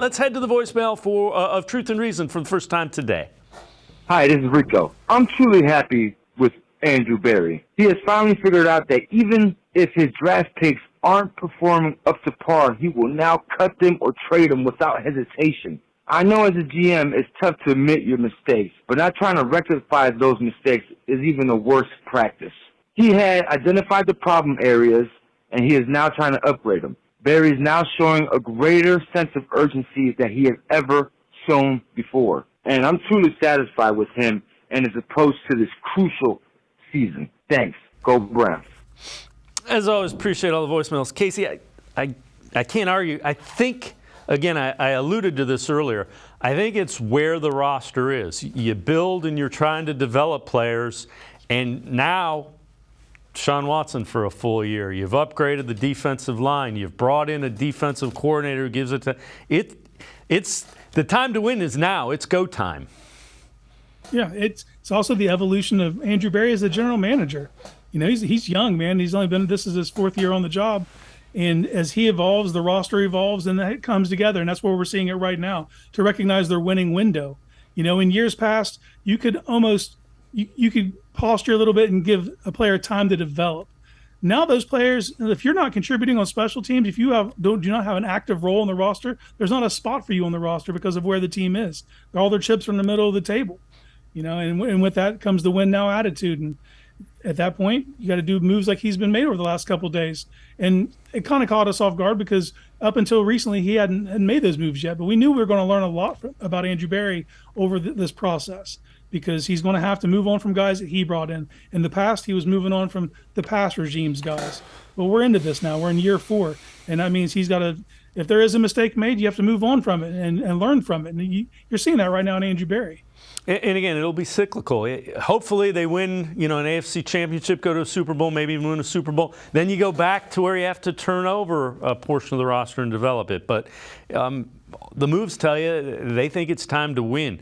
Let's head to the voicemail of Truth and Reason for the first time today. Hi, this is Rico. I'm truly happy with Andrew Berry. He has finally figured out that even if his draft picks aren't performing up to par, he will now cut them or trade them without hesitation. I know as a GM, it's tough to admit your mistakes, but not trying to rectify those mistakes is even a worse practice. He had identified the problem areas, and he is now trying to upgrade them. Barry is now showing a greater sense of urgency that he has ever shown before. And I'm truly satisfied with him and his approach to this crucial season. Thanks. Go Browns. As always, appreciate all the voicemails. Casey, I can't argue. I think, again, I alluded to this earlier. I think it's where the roster is. You build and you're trying to develop players, and now Sean Watson for a full year. You've upgraded the defensive line. You've brought in a defensive coordinator who gives it to it's the time to win is now. It's go time. Yeah, it's also the evolution of Andrew Berry as the general manager. You know, he's young, man. He's only been, this is his 4th year on the job. And as he evolves, the roster evolves, and it comes together. And that's where we're seeing it right now, to recognize their winning window. You know, in years past, you could almost, you could posture a little bit and give a player time to develop. Now those players, if you're not contributing on special teams, if you do not have an active role in the roster, there's not a spot for you on the roster because of where the team is. All their chips are in the middle of the table. You know, and with that comes the win now attitude. And at that point, you got to do moves like he's been made over the last couple of days. And it kind of caught us off guard because up until recently, he hadn't made those moves yet. But we knew we were going to learn a lot about Andrew Berry over this process, because he's going to have to move on from guys that he brought in. In the past, he was moving on from the past regime's guys. But we're into this now. We're in year 4. And that means he's got to, if there is a mistake made, you have to move on from it and learn from it. And you're seeing that right now in Andrew Berry. And again, it'll be cyclical. Hopefully they win, an AFC championship, go to a Super Bowl, maybe even win a Super Bowl. Then you go back to where you have to turn over a portion of the roster and develop it. But the moves tell you they think it's time to win.